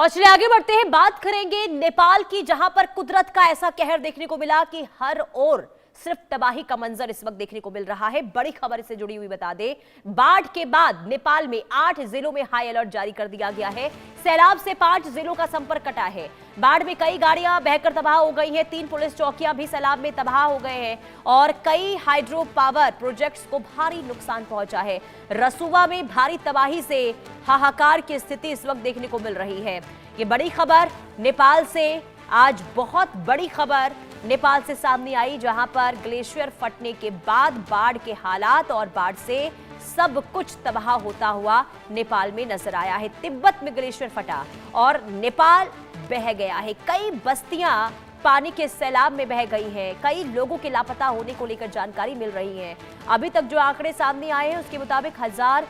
और चलिए आगे बढ़ते हैं, बात करेंगे नेपाल की, जहां पर कुदरत का ऐसा कहर देखने को मिला कि हर ओर सिर्फ तबाही का मंजर इस वक्त देखने को मिल रहा है। बड़ी खबर इससे जुड़ी हुई बता दें, बाढ़ के बाद नेपाल में 8 जिलों में हाई अलर्ट जारी कर दिया गया है। सैलाब से 5 जिलों का संपर्क कटा है। बाढ़ में कई गाड़ियां बहकर तबाह हो गई हैं, 3 पुलिस चौकियां भी सैलाब में तबाह हो गए हैं और कई हाइड्रो पावर प्रोजेक्ट्स को भारी नुकसान पहुंचा है। रसुवा में भारी तबाही से हाहाकार की स्थिति इस वक्त देखने को मिल रही है। ये बड़ी खबर नेपाल से, आज बहुत बड़ी खबर नेपाल से सामने आई, जहां पर ग्लेशियर फटने के बाद बाढ़ के हालात और बाढ़ से सब कुछ तबाह होता हुआ नेपाल में नजर आया है। तिब्बत में ग्लेशियर फटा और नेपाल बह गया है। कई बस्तियां पानी के सैलाब में बह गई हैं। कई लोगों के लापता होने को लेकर जानकारी मिल रही है। अभी तक जो आंकड़े सामने आए हैं उसके मुताबिक 1000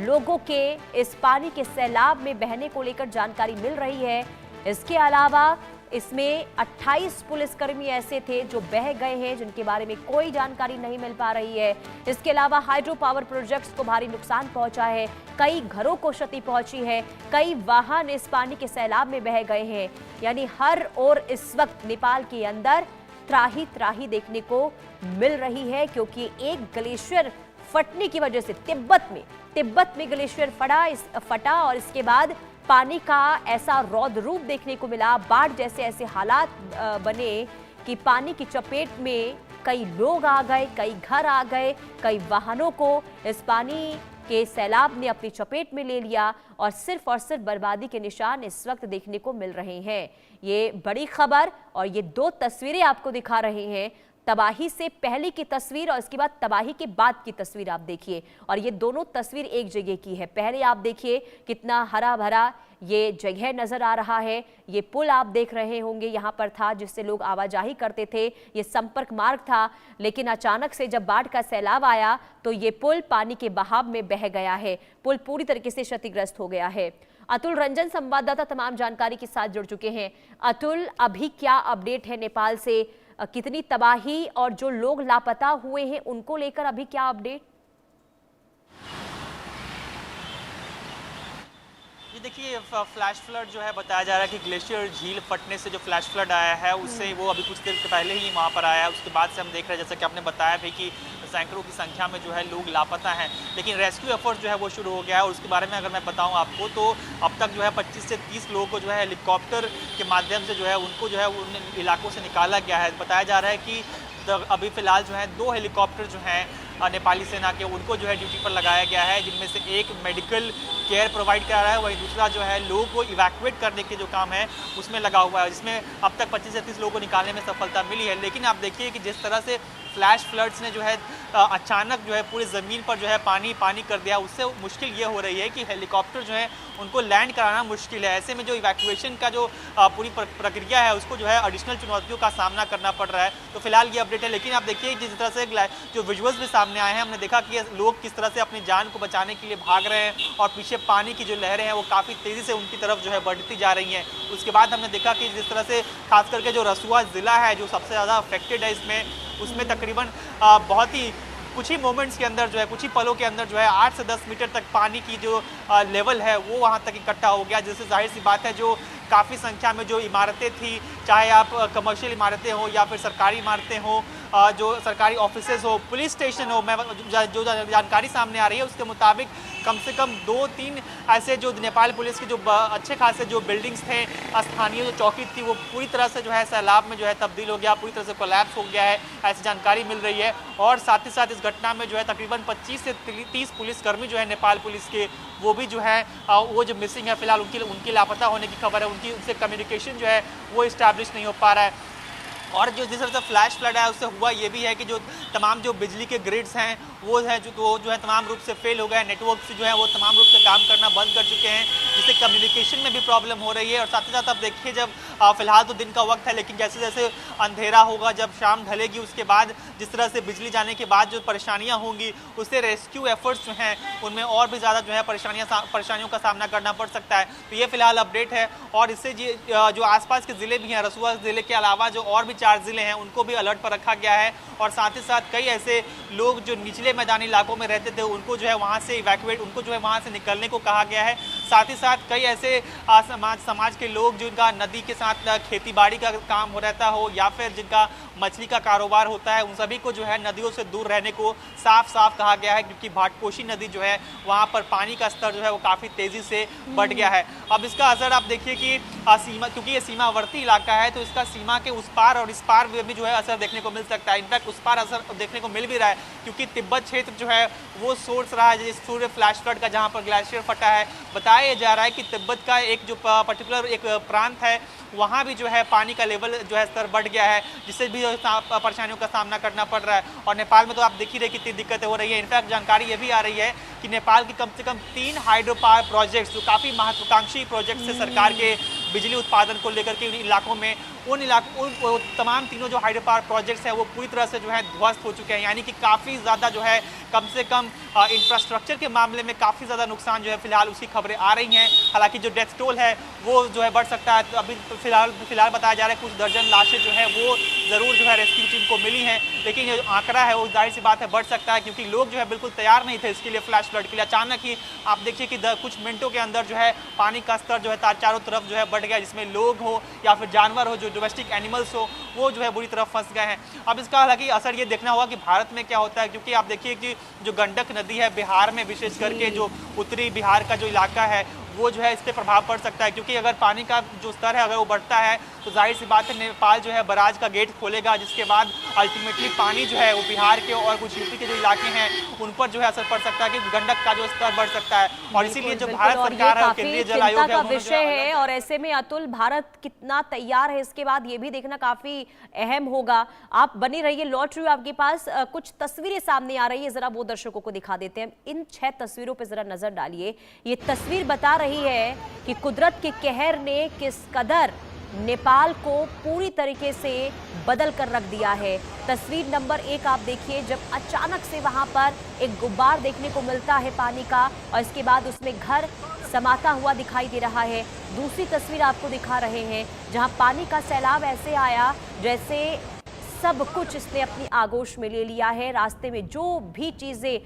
लोगों के इस पानी के सैलाब में बहने को लेकर जानकारी मिल रही है। इसके अलावा इसमें 28 पुलिसकर्मी ऐसे थे जो बह गए हैं, जिनके बारे में कोई जानकारी नहीं मिल पा रही है। इसके अलावा हाइड्रो पावर प्रोजेक्ट्स को भारी नुकसान पहुंचा है, कई घरों को क्षति पहुंची है, कई वाहन इस पानी के सैलाब में बह गए हैं। यानी हर ओर इस वक्त नेपाल के अंदर त्राही त्राही देखने को मिल रही है, क्योंकि एक ग्लेशियर फटने की वजह से तिब्बत में ग्लेशियर फटा और इसके बाद पानी का ऐसा रौद्र रूप देखने को मिला। बाढ़ जैसे ऐसे हालात बने कि पानी की चपेट में कई लोग आ गए, कई घर आ गए, कई वाहनों को इस पानी के सैलाब ने अपनी चपेट में ले लिया और सिर्फ बर्बादी के निशान इस वक्त देखने को मिल रहे हैं। ये बड़ी खबर और ये 2 तस्वीरें आपको दिखा रहे हैं, तबाही से पहले की तस्वीर और इसके बाद तबाही के बाद की तस्वीर आप देखिए। और ये दोनों तस्वीर एक जगह की है। पहले आप देखिए कितना हरा भरा ये जगह नजर आ रहा है। ये पुल आप देख रहे होंगे यहाँ पर था, जिससे लोग आवाजाही करते थे, ये संपर्क मार्ग था। लेकिन अचानक से जब बाढ़ का सैलाब आया तो ये पुल पानी के बहाव में बह गया है। पुल पूरी तरीके से क्षतिग्रस्त हो गया है। अतुल रंजन संवाददाता तमाम जानकारी के साथ जुड़ चुके हैं। अतुल, अभी क्या अपडेट है नेपाल से? कितनी तबाही और जो लोग लापता हुए हैं उनको लेकर अभी क्या अपडेट? ये देखिए, फ्लैश फ्लड जो है बताया जा रहा है कि ग्लेशियर झील फटने से जो फ्लैश फ्लड आया है उससे वो अभी कुछ देर पहले ही वहाँ पर आया है। उसके बाद से हम देख रहे हैं, जैसा कि आपने बताया भी, कि सैकड़ों की संख्या में जो है लोग लापता हैं। लेकिन रेस्क्यू एफर्ट जो है वो शुरू हो गया है और उसके बारे में अगर मैं बताऊं आपको तो अब तक जो है 25 से 30 लोगों को जो है हेलीकॉप्टर के माध्यम से जो है उनको जो है उन इलाकों से निकाला गया है। बताया जा रहा है कि अभी फ़िलहाल जो है 2 हेलीकॉप्टर जो हैं नेपाली सेना के, उनको जो है ड्यूटी पर लगाया गया है, जिनमें से एक मेडिकल केयर प्रोवाइड करा रहा है, वहीं दूसरा जो है लोगों को इवैक्यूएट करने के जो काम है उसमें लगा हुआ है, जिसमें अब तक 25 से 30 लोगों को निकालने में सफलता मिली है। लेकिन आप देखिए कि जिस तरह से फ्लैश फ्लड्स ने जो है अचानक जो है पूरी ज़मीन पर जो है पानी कर दिया, उससे मुश्किल ये हो रही है कि हेलीकॉप्टर जो है उनको लैंड कराना मुश्किल है। ऐसे में जो इवैक्यूएशन का जो पूरी प्रक्रिया है उसको जो है एडिशनल चुनौतियों का सामना करना पड़ रहा है। तो फिलहाल ये अपडेट है। लेकिन आप देखिए जिस तरह से जो विजुअल्स भी सामने आए हैं, हमने देखा कि लोग किस तरह से अपनी जान को बचाने के लिए भाग रहे हैं और पीछे पानी की जो लहरें हैं वो काफ़ी तेज़ी से उनकी तरफ जो है बढ़ती जा रही हैं। उसके बाद हमने देखा कि जिस तरह से खास करके जो रसुआ ज़िला है जो सबसे ज़्यादा अफेक्टेड है उसमें तकरीबन बहुत ही कुछ ही मोमेंट्स के अंदर जो है, कुछ ही पलों के अंदर जो है 8 से 10 मीटर तक पानी की जो लेवल है वो वहाँ तक इकट्ठा हो गया, जिससे जाहिर सी बात है जो काफ़ी संख्या में जो इमारतें थी, चाहे आप कमर्शियल इमारतें हो या फिर सरकारी इमारतें हो, जो सरकारी ऑफिसेज हो, पुलिस स्टेशन हो, मैं जो जानकारी सामने आ रही है उसके मुताबिक कम से कम 2-3 ऐसे जो नेपाल पुलिस के जो अच्छे खासे जो बिल्डिंग्स थे, स्थानीय जो चौकी थी, वो पूरी तरह से जो है सैलाब में जो है तब्दील हो गया, पूरी तरह से कोलैप्स हो गया है, ऐसी जानकारी मिल रही है। और साथ ही साथ इस घटना में जो है तकरीबन 25 से 30 पुलिसकर्मी जो है नेपाल पुलिस के, वो भी जो है वो जो मिसिंग है, फिलहाल उनकी लापता होने की खबर है। उनसे कम्युनिकेशन जो है वो इस्टेब्लिश नहीं हो पा रहा है। और जो जिस तरह से फ्लैश फ्लड है उससे हुआ ये भी है कि जो तमाम जो बिजली के ग्रिड्स हैं वो है जो है तमाम रूप से फेल हो गए, नेटवर्क से जो है वो तमाम रूप से काम करना बंद कर चुके हैं, जिससे कम्युनिकेशन में भी प्रॉब्लम हो रही है। और साथ ही साथ आप देखिए जब फिलहाल तो दिन का वक्त है, लेकिन जैसे जैसे अंधेरा होगा, जब शाम ढलेगी, उसके बाद जिस तरह से बिजली जाने के बाद जो परेशानियां होंगी, उससे रेस्क्यू एफर्ट्स जो हैं उनमें और भी ज़्यादा जो है परेशानियों का सामना करना पड़ सकता है। तो ये फिलहाल अपडेट है, और इससे जो आसपास के ज़िले भी हैं, रसूआ ज़िले के अलावा जो और भी 4 ज़िले हैं उनको भी अलर्ट पर रखा गया है, और साथ ही साथ कई ऐसे लोग जो निचले मैदानी इलाकों में रहते थे उनको जो है वहाँ से इवैक्यूएट, उनको जो है वहाँ से निकलने को कहा गया है। साथ ही साथ कई ऐसे समाज के लोग जिनका नदी के साथ खेती बाड़ी का काम हो रहता हो, या फिर जिनका मछली का कारोबार होता है, उन सभी को जो है नदियों से दूर रहने को साफ साफ कहा गया है, क्योंकि भाटकोशी नदी जो है वहाँ पर पानी का स्तर जो है वो काफ़ी तेज़ी से बढ़ गया है। अब इसका असर आप देखिए कि सीमा, क्योंकि ये सीमावर्ती इलाका है, तो इसका सीमा के उस पार और इस पार में भी जो है असर देखने को मिल सकता है। इनफैक्ट उस पार असर देखने को मिल भी रहा है, क्योंकि तिब्बत क्षेत्र जो है वो सोर्स रहा है जिस सूर्य फ्लैश फ्लड का, जहाँ पर ग्लेशियर फटा है। बताया जा रहा है कि तिब्बत का एक जो पर्टिकुलर एक प्रांत है, वहाँ भी जो है पानी का लेवल जो है स्तर बढ़ गया है, जिससे भी परेशानियों का सामना करना पड़ रहा है। और नेपाल में तो आप देख ही रहे कितनी दिक्कतें हो रही है। इनफैक्ट जानकारी ये भी आ रही है कि नेपाल की कम से कम 3 हाइड्रो पावर प्रोजेक्ट्स, जो काफ़ी महत्वाकांक्षी प्रोजेक्ट्स है सरकार के बिजली उत्पादन को लेकर के इलाकों में, उन तमाम तीनों जो हाइड्रो पावर प्रोजेक्ट्स हैं वो पूरी तरह से जो है ध्वस्त हो चुके हैं। यानी कि काफ़ी ज़्यादा जो है कम से कम इंफ्रास्ट्रक्चर के मामले में काफ़ी ज़्यादा नुकसान जो है फिलहाल उसकी खबरें आ रही हैं। हालांकि जो डेथ टोल है वो जो है बढ़ सकता है। तो अभी फिलहाल बताया जा रहा है कुछ दर्जन लाशें जो है वो ज़रूर जो है रेस्क्यू टीम को मिली हैं, लेकिन ये आंकड़ा है वो जाहिर सी बात है बढ़ सकता है, क्योंकि लोग जो है बिल्कुल तैयार नहीं थे इसके लिए, फ्लैश फ्लड के लिए। अचानक ही आप देखिए कि कुछ मिनटों के अंदर जो है पानी का स्तर जो है चारों तरफ जो है बढ़ गया, जिसमें लोग हो या फिर जानवर हो, जो डोमेस्टिक एनिमल्स हो, वो जो है बुरी तरह फंस गए हैं। अब इसका हालांकि असर ये देखना होगा कि भारत में क्या होता है, क्योंकि आप देखिए कि जो गंडक नदी है बिहार में, विशेष करके जो उत्तरी बिहार का जो इलाका है, वो जो है इस पर प्रभाव पड़ सकता है। क्योंकि अगर पानी का जो स्तर है अगर वो बढ़ता है तो जाहिर सी बात है नेपाल जो है बराज का गेट खोलेगा, जिसके बाद अल्टीमेटली पानी जो है वो बिहार के और कुछ यूपी के जो इलाके हैं उन पर जो है असर पड़ सकता है, कि गंडक का जो स्तर बढ़ सकता है। और इसीलिए जो भारत सरकार है, केंद्रीय जल आयोग है, विषय है। और ऐसे में अतुल, भारत कितना तैयार है इसके बाद ये भी देखना काफी अहम होगा। आप बनी रहिए, लौट रही हूँ आपके पास। कुछ तस्वीरें सामने आ रही है, जरा वो दर्शकों को दिखा देते हैं। इन 6 तस्वीरों पर जरा नजर डालिए। ये तस्वीर बता रही है कि कुदरत के कहर ने किस कदर नेपाल को पूरी तरीके से बदल कर रख दिया है। तस्वीर नंबर 1 आप देखिए, जब अचानक से वहां पर एक गुब्बार देखने को मिलता है पानी का, और इसके बाद उसमें घर समाता हुआ दिखाई दे रहा है। दूसरी तस्वीर आपको दिखा रहे हैं जहां पानी का सैलाब ऐसे आया जैसे सब कुछ इसने अपनी आगोश में ले लिया है। रास्ते में जो भी चीजें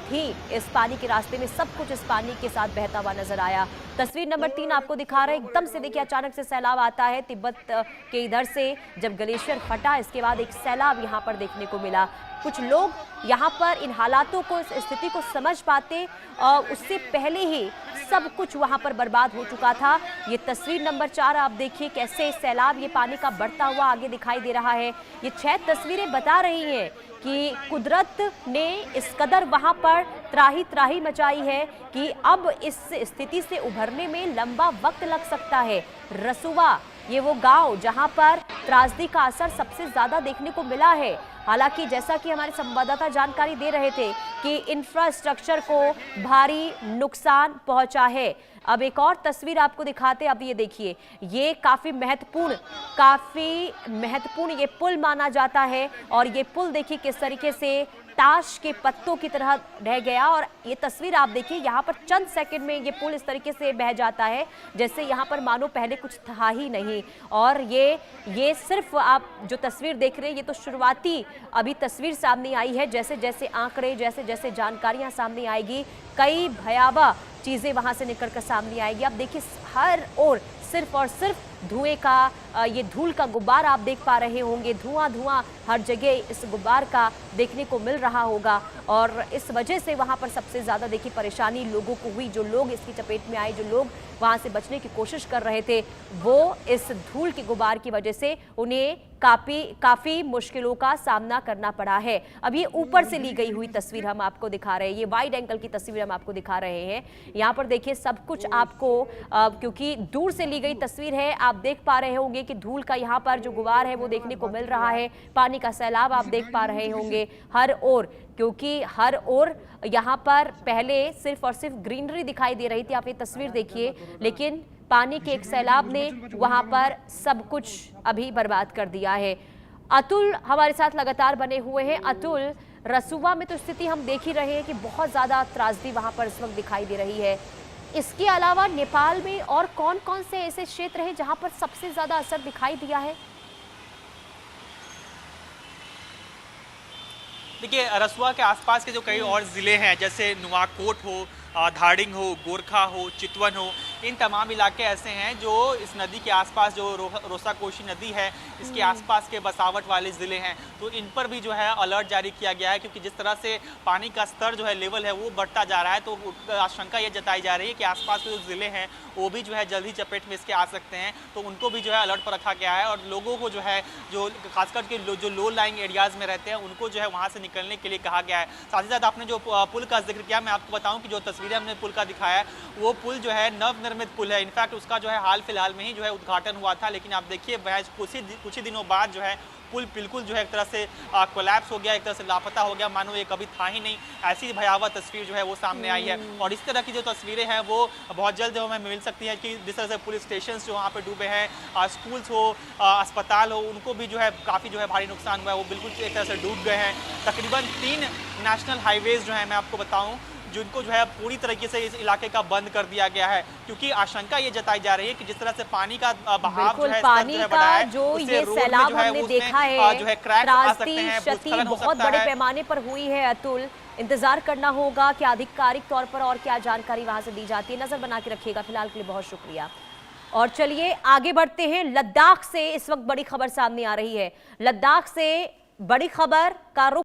थी इस पानी के रास्ते में, सब कुछ इस पानी के साथ बहता हुआ नजर आया। तस्वीर नंबर 3 आपको दिखा रहे हैं, एकदम से देखिए अचानक से सैलाब आता है तिब्बत के इधर से। जब ग्लेशियर फटा, इसके बाद एक सैलाब यहाँ पर देखने को मिला। कुछ लोग यहाँ पर इन हालातों को, इस स्थिति को समझ पाते, उससे पहले ही सब कुछ वहां पर बर्बाद हो चुका था। ये तस्वीर नंबर 4 आप देखिए कैसे सैलाब ये पानी का बढ़ता हुआ आगे दिखाई दे रहा है। ये 6 तस्वीरें बता रही हैं कि कुदरत ने इस कदर वहां पर त्राही त्राही मचाई है कि अब इस स्थिति से उभरने में लंबा वक्त लग सकता है। रसूआ, ये वो गांव जहां पर त्रासदी का असर सबसे ज्यादा देखने को मिला है। हालांकि जैसा कि हमारे संवाददाता जानकारी दे रहे थे कि इंफ्रास्ट्रक्चर को भारी नुकसान पहुंचा है। अब एक और तस्वीर आपको दिखाते, अब ये देखिए, ये काफी महत्वपूर्ण ये पुल माना जाता है। और ये पुल देखिए किस तरीके से ताश के पत्तों की तरह रह गया। और ये तस्वीर आप देखिए, यहाँ पर चंद सेकंड में ये पुल इस तरीके से बह जाता है जैसे यहाँ पर मानो पहले कुछ था ही नहीं। और ये सिर्फ आप जो तस्वीर देख रहे हैं, ये तो शुरुआती अभी तस्वीर सामने आई है। जैसे जैसे आंकड़े, जैसे जैसे जानकारियाँ सामने आएगी, कई भयावह चीज़ें वहाँ से निकल कर सामने आएगी। आप देखिए हर ओर सिर्फ और सिर्फ धुएं का, ये धूल का गुब्बार आप देख पा रहे होंगे। धुआं धुआं हर जगह इस गुब्बार का देखने को मिल रहा होगा। और इस वजह से वहाँ पर सबसे ज़्यादा देखिए परेशानी लोगों को हुई। जो लोग इसकी चपेट में आए, जो लोग वहाँ से बचने की कोशिश कर रहे थे, वो इस धूल के गुब्बार की वजह से उन्हें काफ़ी मुश्किलों का सामना करना पड़ा है। अब ये ऊपर से ली गई हुई तस्वीर हम आपको दिखा रहे हैं, ये वाइड एंगल की तस्वीर हम आपको दिखा रहे हैं। यहाँ पर देखिए सब कुछ आपको, क्योंकि दूर से ली गई तस्वीर है, आप देख पा रहे होंगे कि धूल का यहाँ पर जो गुबार है वो देखने को मिल रहा है। पानी का सैलाब आप देख पा रहे होंगे हर ओर, क्योंकि हर ओर यहाँ पर पहले सिर्फ और सिर्फ ग्रीनरी दिखाई दे रही थी। आप ये तस्वीर देखिए, लेकिन पानी के एक सैलाब ने वहां पर सब कुछ अभी बर्बाद कर दिया है। अतुल हमारे साथ लगातार बने हुए हैं। अतुल, रसुवा में तो स्थिति हम देख ही रहे हैं कि बहुत ज्यादा त्रासदी वहां पर इस वक्त दिखाई दे रही है। इसके अलावा नेपाल में और कौन कौन से ऐसे क्षेत्र हैं जहां पर सबसे ज्यादा असर दिखाई दिया है? देखिए, रसुआ के आसपास के जो कई और ज़िले हैं, जैसे नुआकोट हो, धाड़िंग हो, गोरखा हो, चितवन हो, इन तमाम इलाके ऐसे हैं जो इस नदी के आसपास, जो रोसाकोशी नदी है, इसके आसपास के बसावट वाले ज़िले हैं, तो इन पर भी जो है अलर्ट जारी किया गया है। क्योंकि जिस तरह से पानी का स्तर जो है, लेवल है, वो बढ़ता जा रहा है, तो आशंका ये जताई जा रही है कि आसपास के जो ज़िले हैं वो भी जो है जल्द ही चपेट में इसके आ सकते हैं। तो उनको भी जो है अलर्ट पर रखा गया है और लोगों को जो है, जो खासकर के जो लो लाइंग एरियाज़ में रहते हैं, उनको जो है वहाँ से निकलने के लिए कहा गया है। साथ ही साथ आपने जो पुल का जिक्र किया, मैं आपको बताऊँ कि जो तस्वीरें हमने पुल का दिखाया है, वो पुल जो है नवनिर्मित पुल है। इनफैक्ट उसका जो है हाल फिलहाल में ही जो है उद्घाटन हुआ था, लेकिन आप देखिए कुछ ही दिनों बाद जो है पुल बिल्कुल जो है एक तरह से कोलैप्स हो गया, एक तरह से लापता हो गया, मानो ये कभी था ही नहीं। ऐसी भयावह तस्वीर जो है वो सामने आई है। और इस तरह की जो तस्वीरें हैं वो बहुत जल्द हमें मिल सकती हैं कि जिस तरह से पुलिस स्टेशन जो वहाँ पे डूबे हैं, स्कूल्स हो, अस्पताल हो, उनको भी जो है काफ़ी जो है भारी नुकसान हुआ है, वो बिल्कुल एक तरह से डूब गए हैं। तकरीबन 3 नेशनल हाईवेज़ जो है, मैं आपको बताऊँ, जिनको जो है पूरी तरीके से इस इलाके का बंद कर दिया गया है, क्योंकि आशंका ये जताई जा रही है कि जिस तरह से पानी का बहाव जो है, पानी का जो ये सैलाब हमने देखा है, जो है क्रैक्स आ सकते हैं, भूस्खलन हो बहुत सकता बड़े है। पैमाने पर हुई है। अतुल, इंतजार करना होगा कि आधिकारिक तौर पर और क्या जानकारी वहां से दी जाती है। नजर बना के रखिएगा। फिलहाल के लिए बहुत शुक्रिया। और चलिए आगे बढ़ते हैं। लद्दाख से इस वक्त बड़ी खबर सामने आ रही है। लद्दाख से बड़ी खबर का रुख